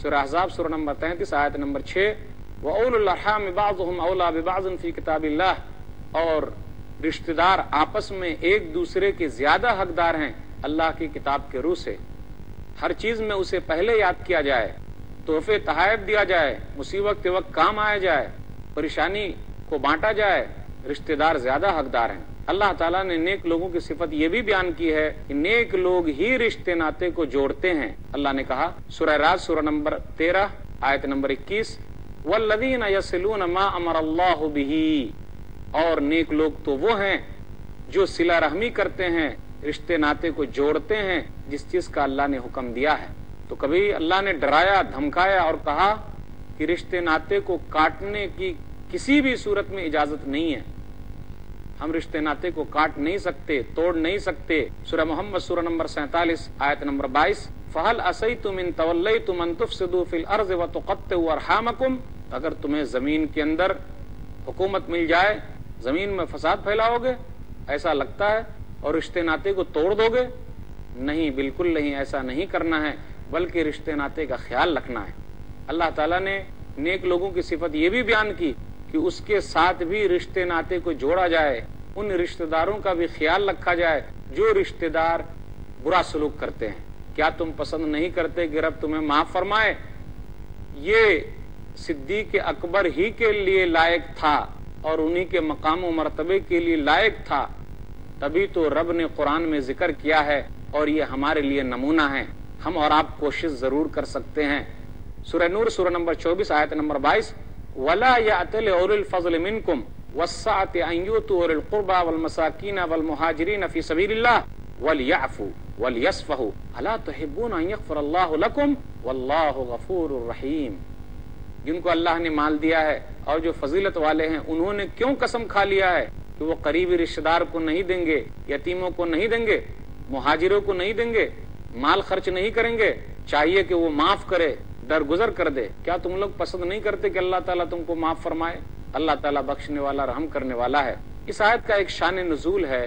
سورہ احزاب سورہ نمبر 33 آیت نمبر 6، وَأُولُو الْأَرْحَامِ بَعْضُهُمْ أَوْلَىٰ بِبَعْضٍ فِي كِتَابِ اللَّهِ، اور رشتہ دار آپس میں ایک دوسرے کے زیادہ حقدار ہیں اللہ کی کتاب کے روح سے۔ ہر چیز میں اسے پہلے یاد کیا جائے، تحفے تحائف دیا جائے، مصیبت کے وقت کام آیا جائے، پریشانی کو بانٹا جائے، رشتہ دار زیادہ حقدار ہیں۔ اللہ تعالیٰ نے نیک لوگوں کی صفت یہ بھی بیان کی ہے کہ نیک لوگ ہی رشتے ناطے کو جوڑتے ہیں۔ اللہ نے کہا سورہ رات سورہ نمبر 13 آیت نمبر 21، والذین یصلون ما امر اللہ بہ، اور نیک لوگ تو وہ ہیں جو صلہ رحمی کرتے ہیں، رشتے ناطے کو جوڑتے ہیں جس چیز کا اللہ نے حکم دیا ہے۔ تو کبھی اللہ نے ڈرایا، دھمکایا اور کہا کہ رشتے ناطے کو کاٹنے کی کسی بھی صورت میں اجازت نہیں ہے، ہم رشتے ناطے کو کاٹ نہیں سکتے، توڑ نہیں سکتے۔ سورہ محمد سورہ نمبر 47 آیت نمبر 22، فَهَلْ عَصَيْتُمْ إِن تَوَلَّيْتُمْ أَن تُفْسِدُوا فِي الْأَرْضِ وَتُقَطِّعُوا أَرْحَامَكُمْ، اگر تمہیں زمین کے اندر حکومت مل جائے، زمین میں فساد پھیلاؤ گے ایسا لگتا ہے اور رشتے ناطے کو توڑ دو گے؟ نہیں، بالکل نہیں، ایسا نہیں کرنا ہے، بلکہ رشتے ناطے کا خیال رکھنا ہے۔ اللہ تعالیٰ نے نیک لوگوں کی صفت یہ بھی بیان کی کہ اس کے ساتھ بھی رشتے ناطے کو جوڑا جائے، ان رشتہ داروں کا بھی خیال رکھا جائے جو رشتہ دار برا سلوک کرتے ہیں۔ کیا تم پسند نہیں کرتے کہ رب تمہیں معاف فرمائے؟ یہ صدیق اکبر ہی کے لیے لائق تھا اور انہی کے مقام و مرتبے کے لیے لائق تھا، تبھی تو رب نے قرآن میں ذکر کیا ہے، اور یہ ہمارے لیے نمونہ ہے۔ ہم اور آپ کوشش ضرور کر سکتے ہیں۔ سورہ نور سورہ نمبر 24 آیت نمبر 22، وَلَا يَأْتَلِ أُولُو الْفَضْلِ مِنْكُمْ وَالسَّعَةِ أَنْ يُؤْتُوا أُولِي الْقُرْبَى وَالْمَسَاكِينَ وَالْمُهَاجِرِينَ فِي سَبِيلِ اللَّهِ وَلْيَعْفُوا وَلْيَصْفَحُوا أَلَا تُحِبُّونَ أَنْ يَغْفِرَ اللَّهُ لَكُمْ وَاللَّهُ غَفُورٌ رَحِيمٌ۔ جن کو اللہ نے مال دیا ہے اور جو فضیلت والے ہیں، انہوں نے کیوں قسم کھا لیا ہے کہ وہ قریبی رشتہ دار کو نہیں دیں گے، یتیموں کو نہیں دیں گے، مہاجروں کو نہیں دیں گے، مال خرچ نہیں کریں گے، چاہیے کہ وہ معاف کرے، درگزر کر دے۔ کیا تم لوگ پسند نہیں کرتے کہ اللہ تعالیٰ تم کو معاف فرمائے؟ اللہ تعالیٰ بخشنے والا، رحم کرنے والا ہے۔ اس آیت کا ایک شان نزول ہے،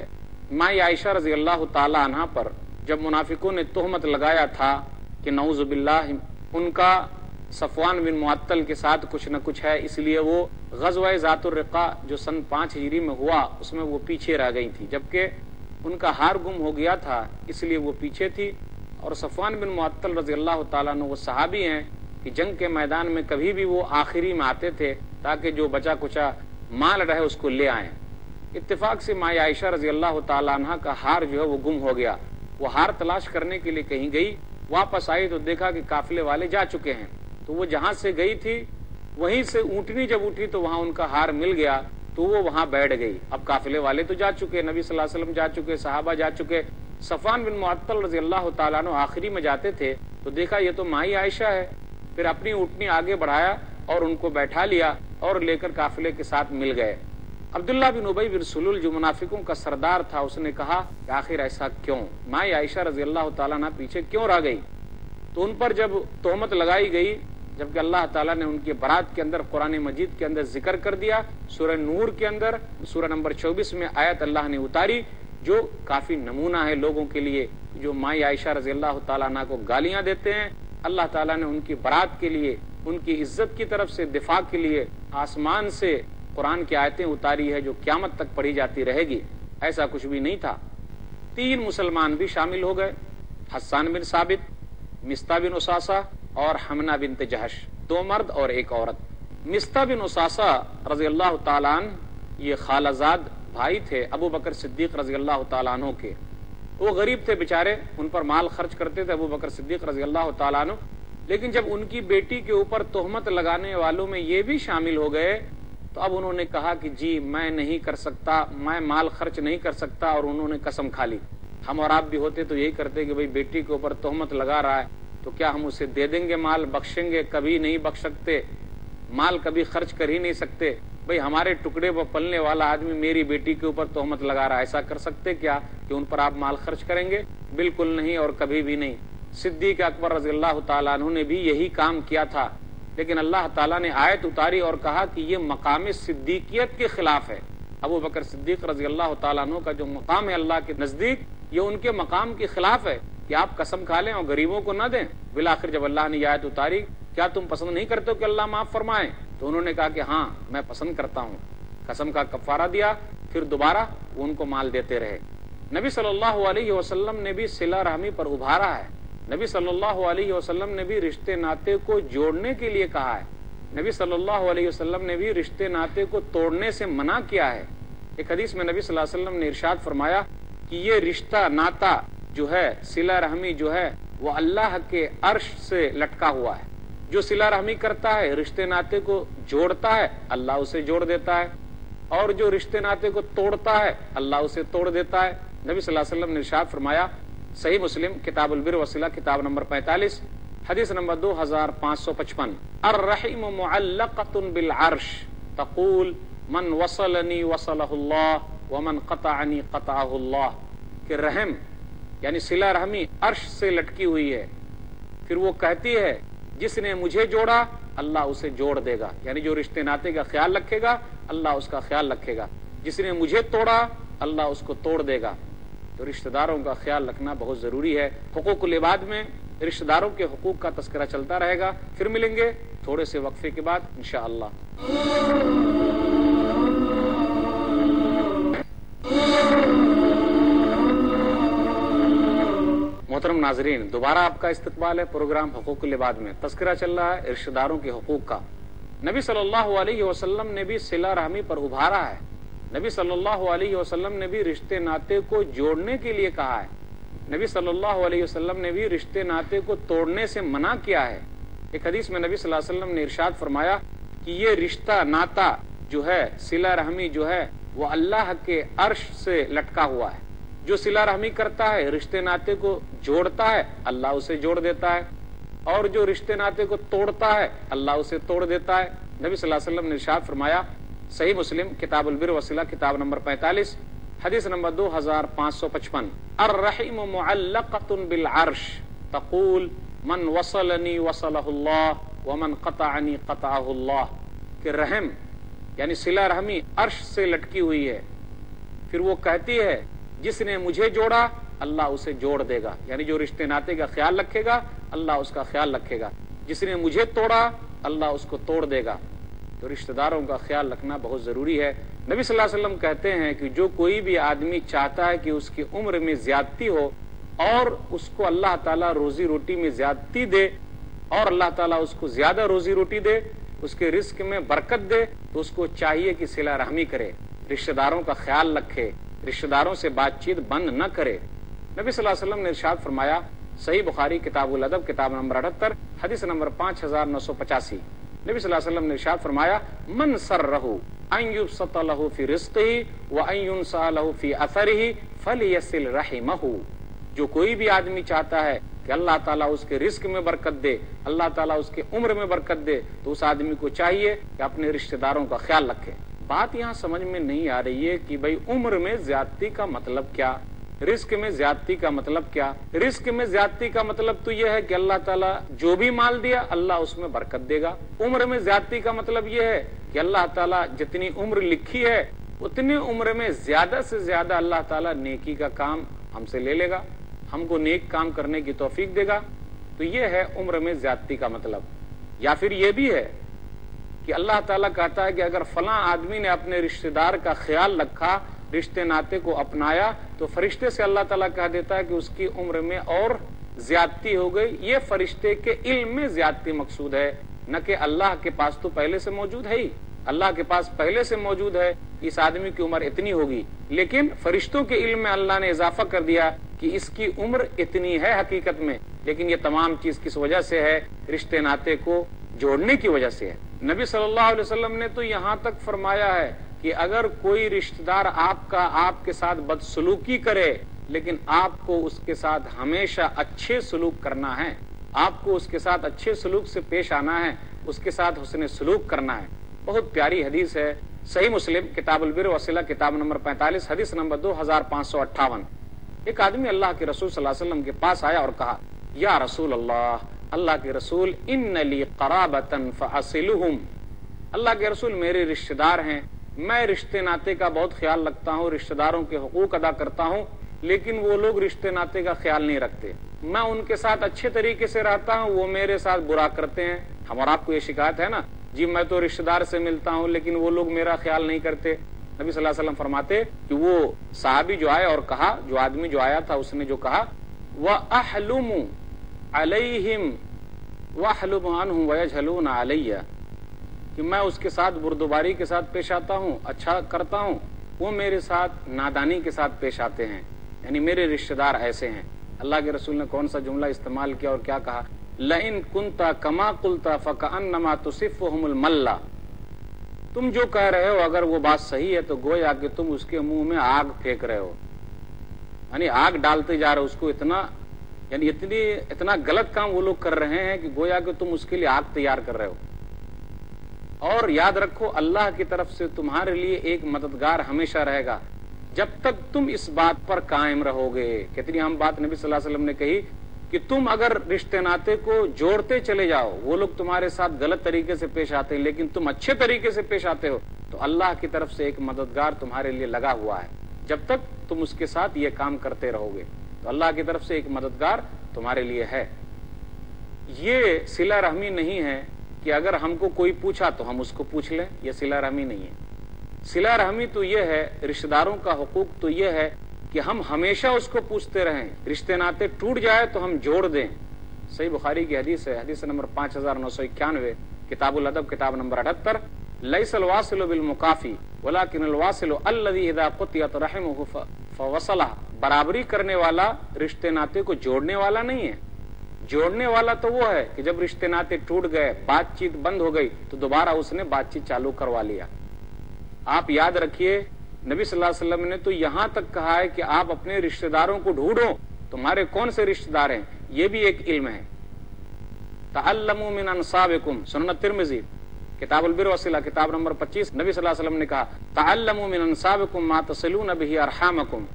ماں عائشہ رضی اللہ تعالی عنہ پر جب منافقوں نے تہمت لگایا تھا کہ نعوذ باللہ ان کا صفوان بن معطل کے ساتھ کچھ نہ کچھ ہے، اس لیے وہ غزوہ ذات الرقاع جو سن 5 ہجری میں ہوا اس میں وہ پیچھے رہ گئی تھی، جبکہ ان کا ہار گم ہو گیا تھا، اس لیے وہ پیچھے تھی۔ اور صفوان بن معطل رضی اللہ تعالیٰ عنہ وہ صحابی ہیں کہ جنگ کے میدان میں کبھی بھی وہ آخری میں آتے تھے تاکہ جو بچا کچا مال رہے اس کو لے آئیں۔ اتفاق سے ماں عائشہ رضی اللہ تعالیٰ عنہ کا ہار جو ہے وہ گم ہو گیا، وہ ہار تلاش کرنے کے لیے کہیں گئی، واپس آئی تو دیکھا کہ قافلے والے جا چکے ہیں، تو وہ جہاں سے گئی تھی وہیں سے اونٹنی جب اٹھی تو وہاں ان کا ہار مل گیا، تو وہ وہاں بیٹھ گئی۔ اب قافلے والے تو جا چکے، نبی صلی اللہ علیہ وسلم جا چکے، صحابہ جا چکے، صفوان بن معطل رضی اللہ تعالیٰ عنہ آخری میں جاتے تھے، تو دیکھا یہ تو مائی عائشہ ہے، پھر اپنی اونٹنی آگے بڑھایا اور ان کو بیٹھا لیا اور لے کر قافلے کے ساتھ مل گئے۔ عبداللہ بن ابی بن سلول جو منافقوں کا سردار تھا، اس نے کہا کہ آخر ایسا کیوں، مائی عائشہ رضی اللہ تعالیٰ عنہ پیچھے کیوں رہ گئی؟ تو ان پر جب تہمت لگائی گئی، جبکہ اللہ تعالیٰ نے ان کی برات کے اندر قرآن مجید کے اندر ذکر کر دیا، سورہ نور کے اندر سورہ نمبر 24 میں آیت اللہ نے اتاری جو کافی نمونہ ہے لوگوں کے لیے جو مائی عائشہ رضی اللہ تعالیٰ عنہ کو گالیاں دیتے ہیں۔ اللہ تعالیٰ نے ان کی برات کے لیے، ان کی عزت کی طرف سے دفاع کے لیے آسمان سے قرآن کی آیتیں اتاری ہے جو قیامت تک پڑھی جاتی رہے گی۔ ایسا کچھ بھی نہیں تھا۔ 3 مسلمان بھی شامل ہو گئے، حسان بن ثابت، مستہ بن اساسہ اور حمنہ بنت جہش، 2 مرد اور 1 عورت۔ مستہ بن اساسہ رضی اللہ تعالیٰ عنہ یہ خالہ زاد بھائی تھے ابو بکر صدیق رضی اللہ تعالیٰ عنہ کے، وہ غریب تھے بیچارے، ان پر مال خرچ کرتے تھے ابو بکر صدیق رضی اللہ تعالیٰ عنہ، لیکن جب ان کی بیٹی کے اوپر تہمت لگانے والوں میں یہ بھی شامل ہو گئے تو اب انہوں نے کہا کہ جی میں نہیں کر سکتا، میں مال خرچ نہیں کر سکتا، اور انہوں نے قسم کھا لی۔ ہم اور آپ بھی ہوتے تو یہی کرتے کہ بھئی بیٹی کے اوپر تہمت لگا رہا ہے تو کیا ہم اسے دے دیں گے مال، بخشیں گے؟ کبھی نہیں بخش سکتے، مال کبھی خرچ کر ہی نہیں سکتے۔ بھئی ہمارے ٹکڑے پر پلنے والا آدمی میری بیٹی کے اوپر تہمت لگا رہا ہے، ایسا کر سکتے کیا کہ ان پر آپ مال خرچ کریں گے؟ بالکل نہیں، اور کبھی بھی نہیں۔ صدیق اکبر رضی اللہ تعالیٰ عنہ نے بھی یہی کام کیا تھا، لیکن اللہ تعالیٰ نے آیت اتاری اور کہا کہ یہ مقام صدیقیت کے خلاف ہے۔ ابو بکر صدیق رضی اللہ تعالیٰ عنہ کا جو مقام ہے اللہ کے نزدیک، یہ ان کے مقام کے خلاف ہے، کہ آپ قسم کھا لیں اور غریبوں کو نہ دیں؟ بالآخر جب اللہ نے یہ آیت اتاری کیا تم پسند نہیں کرتے ہو کہ اللہ معاف فرمائے؟ تو انہوں نے کہا کہ ہاں میں پسند کرتا ہوں، قسم کا کفارہ دیا، پھر دوبارہ ان کو مال دیتے رہے۔ نبی صلی اللہ علیہ وسلم نے بھی صلہ رحمی پر ابھارا ہے، نبی صلی اللہ علیہ وسلم نے بھی رشتے ناطے کو جوڑنے کے لیے کہا ہے، نبی صلی اللہ علیہ وسلم نے بھی رشتے ناطے کو توڑنے سے منع کیا ہے۔ ایک حدیث میں نبی صلی اللہ علیہ وسلم نے ارشاد فرمایا کہ یہ رشتہ ناطا جو ہے، صلہ رحمی جو ہے، وہ اللہ کے عرش سے لٹکا ہوا ہے۔ جو صلہ رحمی کرتا ہے، رشتے ناطے کو جوڑتا ہے، اللہ اسے جوڑ دیتا ہے، اور جو رشتے ناطے کو توڑتا ہے اللہ اسے توڑ دیتا ہے۔ نبی صلی اللہ علیہ وسلم نے ارشاد فرمایا، صحیح مسلم کتاب البر والصلہ کتاب نمبر 45 حدیث نمبر 2555، الرحم معلقۃ بالعرش تقول من وصلنی وصلہ اللہ ومن قطعنی قطعہ اللہ، کہ رحم یعنی صلہ رحمی عرش سے لٹکی ہوئی ہے، پھر وہ کہتی ہے جس نے مجھے جوڑا اللہ اسے جوڑ دے گا، یعنی جو رشتے ناطے کا خیال رکھے گا اللہ اس کا خیال رکھے گا، جس نے مجھے توڑا اللہ اس کو توڑ دے گا۔ تو رشتہ داروں کا خیال رکھنا بہت ضروری ہے۔ حقوق العباد میں رشتہ داروں کے حقوق کا تذکرہ چلتا رہے گا، پھر ملیں گے تھوڑے سے وقفے کے بعد انشاءاللہ۔ محترم ناظرین، دوبارہ آپ کا استقبال ہے پروگرام حقوق العباد میں۔ تذکرہ چل رہا ہے رشتہ داروں کے حقوق کا۔ نبی صلی اللہ علیہ وسلم نے بھی صلہ رحمی پر ابھارا ہے، نبی صلی اللہ علیہ وسلم نے بھی رشتے ناطے کو جوڑنے کے لیے کہا ہے، نبی صلی اللہ علیہ وسلم نے بھی رشتے ناطے کو توڑنے سے منع کیا ہے۔ ایک حدیث میں نبی صلی اللہ علیہ وسلم نے ارشاد فرمایا کہ یہ رشتہ ناطا جو ہے، صلہ رحمی جو ہے، وہ اللہ کے عرش سے لٹکا ہوا ہے۔ جو صلہ رحمی کرتا ہے، رشتے ناطے کو جوڑتا ہے اللہ اسے جوڑ دیتا ہے، اور جو رشتے ناطے کو توڑتا ہے اللہ اسے توڑ دیتا ہے۔ نبی صلی اللہ علیہ وسلم نے ارشاد فرمایا، صحیح مسلم کتاب البر والصلہ کتاب نمبر 45 حدیث نمبر 2555، الرحم معلقۃ بالعرش تقول من وصلنی وصلہ اللہ ومن قطعنی قطعہ اللہ، کہ رحم یعنی صلہ رحمی عرش سے لٹکی ہوئی ہے، پھر وہ کہتی ہے جس نے مجھے جوڑا اللہ اسے جوڑ دے گا، یعنی جو رشتے ناطے کا خیال رکھے گا اللہ اس کا خیال رکھے گا، جس نے مجھے توڑا اللہ اس کو توڑ دے گا۔ تو رشتہ داروں کا خیال رکھنا بہت ضروری ہے۔ نبی صلی اللہ علیہ وسلم کہتے ہیں کہ جو کوئی بھی آدمی چاہتا ہے کہ اس کی عمر میں زیادتی ہو اور اس کو اللہ تعالیٰ روزی روٹی میں زیادتی دے، اور اللہ تعالیٰ اس کو زیادہ روزی روٹی دے، اس کے رزق میں برکت دے، تو اس کو چاہیے کہ صلہ رحمی کرے، رشتہ داروں کا خیال رکھے، رشتہ داروں سے بات چیت بند نہ کرے۔ نبی صلی اللہ علیہ وسلم نے ارشاد فرمایا، صحیح بخاری کتاب الادب کتاب نمبر 78 حدیث نمبر 5985، نبی صلی اللہ علیہ وسلم نے ارشاد فرمایا، من سرہ ان یبسط لہ فی رزقہ وان ینسأ لہ فی اثرہ فلیصل رحمہ، جو کوئی بھی آدمی چاہتا ہے کہ اللہ تعالیٰ اس کے رزق میں برکت دے، اللہ تعالیٰ اس کے عمر میں برکت دے، تو اس آدمی کو چاہیے کہ اپنے رشتہ داروں کا خیال رکھے۔ بات یہاں سمجھ میں نہیں آ رہی ہے کہ بھئی عمر میں زیادتی کا مطلب کیا، رزق میں زیادتی کا مطلب کیا؟ رزق میں زیادتی کا مطلب تو یہ ہے کہ اللہ تعالیٰ جو بھی مال دیا اللہ اس میں برکت دے گا۔ عمر میں زیادتی کا مطلب یہ ہے کہ اللہ تعالیٰ جتنی عمر لکھی ہے اتنی عمر میں زیادہ سے زیادہ اللہ تعالیٰ نیکی کا کام ہم سے لے لے گا، ہم کو نیک کام کرنے کی توفیق دے گا۔ تو یہ ہے عمر میں زیادتی کا مطلب۔ یا پھر یہ بھی ہے کہ اللہ تعالیٰ کہتا ہے کہ اگر فلاں آدمی نے اپنے رشتہ دار کا خیال رکھا، رشتے ناطے کو اپنایا، تو فرشتے سے اللہ تعالیٰ کہہ دیتا ہے کہ اس کی عمر میں اور زیادتی ہو گئی۔ یہ فرشتے کے علم میں زیادتی مقصود ہے، نہ کہ اللہ کے پاس تو پہلے سے موجود ہے ہی، اللہ کے پاس پہلے سے موجود ہے اس آدمی کی عمر اتنی ہوگی، لیکن فرشتوں کے علم میں اللہ نے اضافہ کر دیا کہ اس کی عمر اتنی ہے حقیقت میں، لیکن یہ تمام چیز کس وجہ سے ہے؟ رشتے ناطے کو جوڑنے کی وجہ سے ہے۔ نبی صلی اللہ علیہ وسلم نے تو یہاں تک فرمایا ہے کہ اگر کوئی رشتہ دار آپ کے ساتھ بدسلوکی کرے، لیکن آپ کو اس کے ساتھ ہمیشہ اچھے سلوک کرنا ہے، آپ کو اس کے ساتھ اچھے سلوک سے پیش آنا ہے، اس کے ساتھ حسن سلوک کرنا ہے۔ بہت پیاری حدیث ہے، صحیح مسلم کتاب البر والصلہ کتاب نمبر 45 حدیث نمبر 2558۔ ایک آدمی اللہ کے رسول صلی اللہ علیہ وسلم کے پاس آیا اور کہا، یا رسول اللہ کے رسول، ان لی قرابۃ فاصلھم، اللہ کے رسول میرے رشتہ دار ہیں، میں رشتے ناطے کا بہت خیال رکھتا ہوں، رشتہ داروں کے حقوق ادا کرتا ہوں، لیکن وہ لوگ رشتے ناتے کا خیال نہیں رکھتے. میں ان کے ساتھ اچھے طریقے سے رہتا ہوں، وہ میرے ساتھ برا کرتے ہیں. ہم اور آپ کو یہ شکایت ہے نا جی میں تو رشتے دار سے ملتا ہوں لیکن وہ لوگ میرا خیال نہیں کرتے. نبی صلی اللہ علیہ وسلم فرماتے کہ وہ صحابی جو آئے اور کہا، جو آدمی جو آیا تھا اس نے جو کہا وَأَحْلُمُ عَلَيْهِمْ وَأَحْلُمُ عَنْهُمْ وَيَجْهَلُونَ عَلَيَّ، کہ میں اس کے ساتھ بردباری کے ساتھ پیش آتا ہوں، اچھا کرتا ہوں، وہ میرے ساتھ نادانی کے ساتھ پیش آتے ہیں. یعنی میرے رشتے دار ایسے ہیں. اللہ کے رسول نے کون سا جملہ استعمال کیا اور کیا کہا؟ لَإِن كُنْتَ كَمَا قُلْتَ فَكَأَنَّمَا تُصِفُّهُمُ الْمَلَّ، تم جو کہہ رہے ہو اگر وہ بات صحیح ہے تو گویا کہ تم اس کے منہ میں آگ پھینک رہے ہو، یعنی آگ ڈالتے جا رہے ہو اس کو. اتنا غلط کام وہ لوگ کر رہے ہیں کہ گویا کہ تم اس کے لیے آگ تیار کر رہے ہو. اور یاد رکھو اللہ کی طرف سے تمہارے لیے ایک مددگار ہمیشہ رہے گا جب تک تم اس بات پر قائم رہو گے. کتنی اہم بات نبی صلی اللہ علیہ وسلم نے کہی کہ تم اگر رشتے ناتے کو جوڑتے چلے جاؤ، وہ لوگ تمہارے ساتھ غلط طریقے سے پیش آتے ہیں لیکن تم اچھے طریقے سے پیش آتے ہو تو اللہ کی طرف سے ایک مددگار تمہارے لیے لگا ہوا ہے. جب تک تم اس کے ساتھ یہ کام کرتے رہو گے تو اللہ کی طرف سے ایک مددگار تمہارے لیے ہے. یہ صلہ رحمی نہیں ہے کہ اگر ہم کو کوئی پوچھا تو ہم اس کو پوچھ لیں، یہ صلہ رحمی نہیں ہے. صلہ رحمی تو یہ ہے، رشتہ داروں کا حقوق تو یہ ہے کہ ہم ہمیشہ اس کو پوچھتے رہیں، رشتے ناتے ٹوٹ جائے تو ہم جوڑ دیں. صحیح بخاری کی حدیث ہے، حدیث نمبر 5991، کتاب الادب کتاب نمبر 78. لیس الواصل بالمکافی ولکن الواصل الذی اذا قطعت رحمہ فوصلہ. برابری کرنے والا رشتے ناتے کو جوڑنے والا نہیں ہے. جوڑنے والا تو وہ ہے کہ جب رشتے ناتے ٹوٹ گئے، بات چیت بند ہو گئی تو دوبارہ اس نے بات چیت چالو کروا لیا. آپ یاد رکھیے نبی صلی اللہ علیہ وسلم نے تو یہاں تک کہا ہے کہ آپ اپنے رشتے داروں کو ڈھونڈو، تمہارے کون سے رشتے دار ہیں، یہ بھی ایک علم ہے. تعلموا من انصابکم، سنن ترمذی کتاب البر والصلہ کتاب نمبر 25، نبی صلی اللہ علیہ وسلم نے کہا تعلموا من انصابکم ما تصلون به ارحامکم،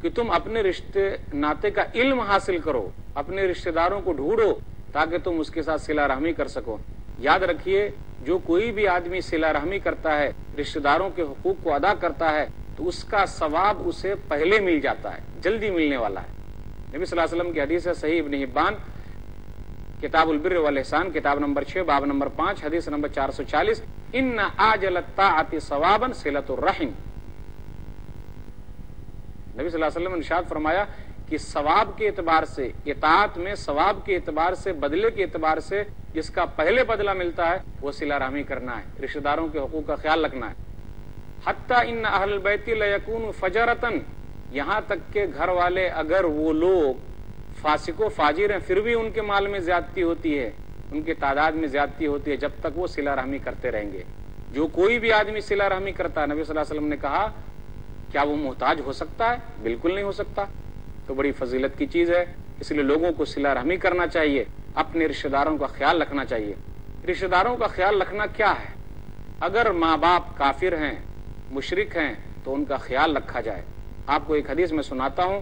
کہ تم اپنے رشتے ناتے کا علم حاصل کرو، اپنے رشتے داروں کو ڈھونڈو تاکہ تم اس کے ساتھ صلہ رحمی کر سکو. یاد رکھیے جو کوئی بھی آدمی صلہ رحمی کرتا ہے، رشتے داروں کے حقوق کو ادا کرتا ہے تو اس کا ثواب اسے پہلے مل جاتا ہے، جلدی ملنے والا ہے. نبی صلی اللہ علیہ وسلم کی حدیث ہے صحیح ابن حبان کتاب البر والاحسان کتاب نمبر 6 باب نمبر 5 حدیث نمبر 440، ان عاجل الطاعۃ ثوابا صلۃ الرحم. نبی صلی اللہ علیہ وسلم نے ارشاد فرمایا کہ ثواب کے اعتبار سے، اطاعت میں ثواب کے اعتبار سے، بدلے کے اعتبار سے جس کا پہلے بدلہ ملتا ہے وہ صلہ رحمی کرنا ہے، رشتہ داروں کے حقوق کا خیال رکھنا ہے. حتی ان اہل البیت لیکونوا فجرۃ، یہاں تک کہ گھر والے اگر وہ لوگ فاسق و فاجر ہیں پھر بھی ان کے مال میں زیادتی ہوتی ہے، ان کے تعداد میں زیادتی ہوتی ہے، جب تک وہ صلہ رحمی کرتے رہیں گے. جو کوئی بھی آدمی صلہ رحمی کرتا ہے، نبی صلی اللہ علیہ وسلم نے کہا کیا وہ محتاج ہو سکتا ہے؟ بالکل نہیں ہو سکتا. تو بڑی فضیلت کی چیز ہے، اس لیے لوگوں کو صلہ رحمی کرنا چاہیے، اپنے رشتہ داروں کا خیال رکھنا چاہیے. رشتہ داروں کا خیال رکھنا کیا ہے؟ اگر ماں باپ کافر ہیں، مشرک ہیں تو ان کا خیال رکھا جائے. آپ کو ایک حدیث میں سناتا ہوں،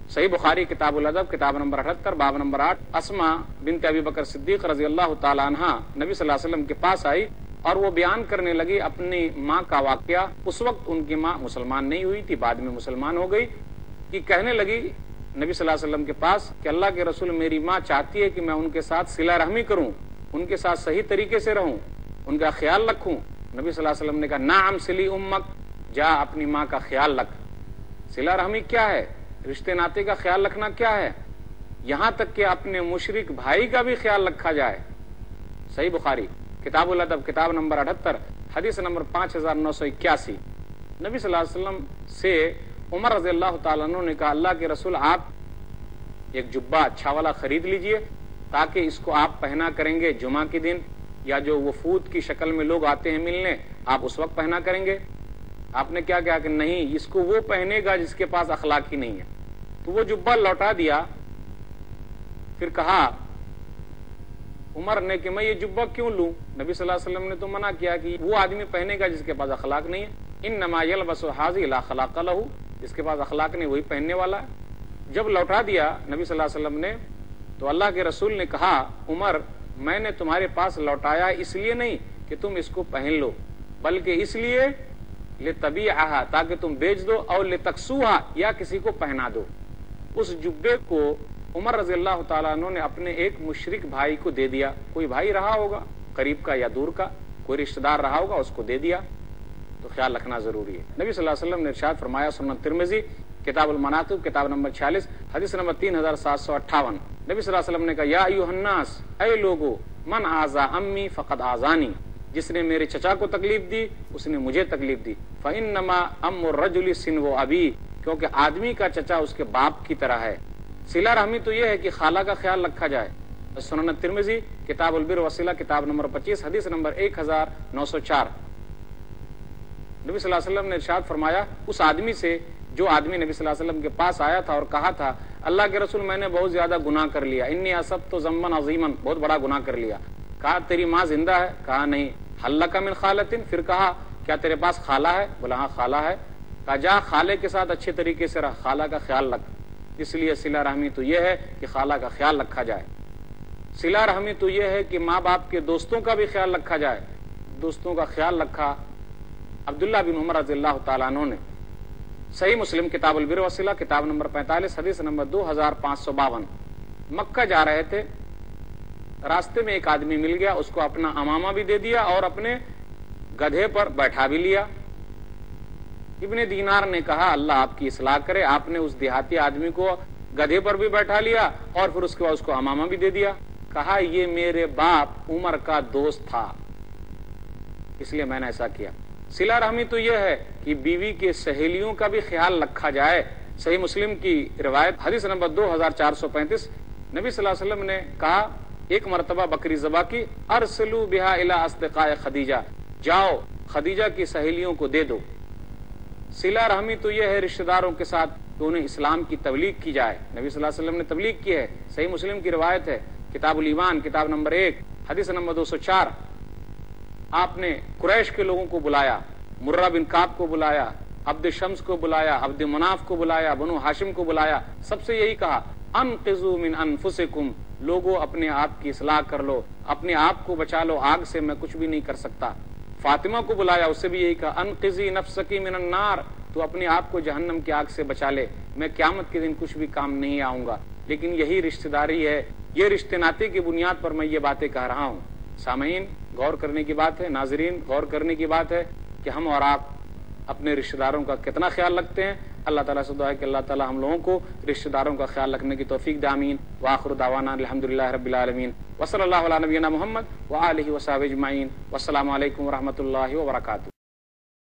صحیح بخاری کتاب الادب کتاب نمبر 78 باب نمبر 8، اسماء بنت ابی بکر صدیق رضی اللہ تعالی عنہا نبی صلی اللہ علیہ وسلم کے پاس آئی اور وہ بیان کرنے لگی اپنی ماں کا واقعہ. اس وقت ان کی ماں مسلمان نہیں ہوئی تھی، بعد میں مسلمان ہو گئی. کہ کہنے لگی نبی صلی اللہ علیہ وسلم کے پاس کہ اللہ کے رسول میری ماں چاہتی ہے کہ میں ان کے ساتھ صلہ رحمی کروں، ان کے ساتھ صحیح طریقے سے رہوں، ان کا خیال رکھوں. نبی صلی اللہ علیہ وسلم نے کہا نعم صلی امک، جا اپنی ماں کا خیال رکھ. صلہ رحمی کیا ہے؟ رشتے ناتے کا خیال رکھنا کیا ہے؟ یہاں تک کہ اپنے مشرک بھائی کا بھی خیال رکھا جائے. صحیح بخاری کتاب الادب کتاب نمبر 78 حدیث نمبر 5981. نبی صلی اللہ علیہ وسلم سے عمر رضی اللہ تعالیٰ عنہ نے کہا اللہ کے رسول آپ ایک جبہ اچھا والا خرید لیجئے تاکہ اس کو آپ پہنا کریں گے جمعہ کے دن، یا جو وفود کی شکل میں لوگ آتے ہیں ملنے آپ اس وقت پہنا کریں گے. آپ نے کیا کہا کہ نہیں، اس کو وہ پہنے گا جس کے پاس اخلاق ہی نہیں ہے. تو وہ جبہ لوٹا دیا. پھر کہا عمر نے کہ میں یہ جبہ کیوں لوں؟ نبی صلی اللہ علیہ وسلم نے تو منع کیا کہ وہ آدمی پہنے گا جس کے پاس اخلاق نہیں ہے. انما یلبس ھذی لا خلاق لہ، جس کے پاس اخلاق نہیں وہی پہننے والا ہے. جب لوٹا دیا نبی صلی اللہ علیہ وسلم نے تو اللہ کے رسول نے کہا عمر میں نے تمہارے پاس لوٹایا اس لیے نہیں کہ تم اس کو پہن لو، بلکہ اس لیے لتبیعہا تاکہ تم بیچ دو، اور لتکسوہا یا کسی کو پہنا دو۔ اس جبے کو عمر رضی اللہ تعالیٰ عنہ نے اپنے ایک مشرک بھائی کو دے دیا، کوئی بھائی رہا ہوگا قریب کا یا دور کا، کوئی رشتہ دار رہا ہوگا، اس کو دے دیا۔ تو خیال رکھنا ضروری ہے۔ نبی صلی اللہ علیہ وسلم نے ارشاد فرمایا، سنن ترمذی کتاب المناقب کتاب نمبر 46 حدیث نمبر 3758، نبی صلی اللہ علیہ وسلم نے کہا، یا ایھا الناس، اے لوگو، من آذا امی فقد آذانی، جس نے میرے چچا کو تکلیف دی اس نے مجھے تکلیف دی۔ فإنما ام الرجل سنو ابی، کیونکہ آدمی کا چچا اس کے باپ کی طرح ہے۔ صلہ رحمی تو یہ ہے کہ خالہ کا خیال رکھا جائے۔ سنن ترمذی کتاب البر والصلہ کتاب نمبر 25 حدیث نمبر 1904، نبی صلی اللہ علیہ وسلم نے ارشاد فرمایا اس آدمی سے جو آدمی نبی صلی اللہ علیہ وسلم کے پاس آیا تھا اور کہا تھا، اللہ کے رسول میں نے بہت زیادہ گناہ کر لیا، انی اصبت ذنبا عظیما، بہت بڑا گناہ کر لیا۔ کہا تیری ماں زندہ ہے؟ کہا نہیں۔ حل لک من خالۃ، پھر کہا کیا تیرے پاس خالہ ہے؟ بولا ہاں خالہ ہے۔ کہا جا خالے کے ساتھ اچھے طریقے سے رہ، خالہ کا خیال رکھ۔ اس لیے صلہ رحمی تو یہ ہے کہ خالہ کا خیال رکھا جائے۔ صلہ رحمی تو یہ ہے کہ ماں باپ کے دوستوں کا بھی خیال رکھا جائے۔ دوستوں کا خیال رکھا عبداللہ بن عمر رضی اللہ تعالیٰ عنہ نے۔ صحیح مسلم کتاب البر والصلہ کتاب نمبر 45 حدیث نمبر 2552، مکہ جا رہے تھے، راستے میں ایک آدمی مل گیا، اس کو اپنا امامہ بھی دے دیا اور اپنے گدھے پر بیٹھا بھی لیا۔ ابن دینار نے کہا اللہ آپ کی اصلاح کرے، آپ نے اس دیہاتی آدمی کو گدھے پر بھی بیٹھا لیا اور پھر اس کے بعد اس کو امامہ بھی دے دیا۔ کہا یہ میرے باپ عمر کا دوست تھا اس لیے میں نے ایسا کیا۔ صلہ رحمی تو یہ ہے کہ بیوی کے سہیلیوں کا بھی خیال رکھا جائے۔ صحیح مسلم کی روایت حدیث نمبر 2435، نبی صلی اللہ علیہ وسلم نے کہا ایک مرتبہ بکری ذبح کی، ارسلوا بها الى اصدقاء خدیجہ، جاؤ خدیجہ کی سہیلیوں کو دے دو۔ صلہ رحمی تو یہ ہے رشتہ داروں کے ساتھ کہ انہیں اسلام کی تبلیغ کی جائے۔ نبی صلی اللہ علیہ وسلم نے تبلیغ کی ہے، صحیح مسلم کی روایت ہے کتاب الایمان کتاب نمبر 1 حدیث نمبر 204، آپ نے قریش کے لوگوں کو بلایا، مرہ بن کعب کو بلایا، عبد شمس کو بلایا، عبد مناف کو بلایا، بنو ہاشم کو بلایا، سب سے یہی کہا انقذوا من انفسکم، لوگوں اپنے آپ کی اصلاح کر لو، اپنے آپ کو بچا لو، آگ سے میں کچھ بھی نہیں کر سکتا۔ فاطمہ کو بلایا، اس سے بھی یہی کہا انقذی نفسکی من النار، تو اپنے آپ کو جہنم کی آگ سے بچا لے، میں قیامت کے دن کچھ بھی کام نہیں آؤں گا۔ لیکن یہی رشتہ داری ہے، یہ رشتے ناطے کی بنیاد پر میں یہ باتیں کہہ رہا ہوں۔ سامعین غور کرنے کی بات ہے، ناظرین غور کرنے کی بات ہے کہ ہم اور آپ اپنے رشتہ داروں کا کتنا خیال رکھتے ہیں۔ اللہ تعالیٰ سے دعا ہے کہ اللہ تعالیٰ ہم لوگوں کو رشتہ داروں کا خیال رکھنے کی توفیق دے، آمین۔ وآخر دعوانا الحمدللہ رب العالمین، وصلی اللہ علی نبینا محمد وآلہ وصحبہ اجمعین، والسلام علیکم ورحمۃ اللہ وبرکاتہ۔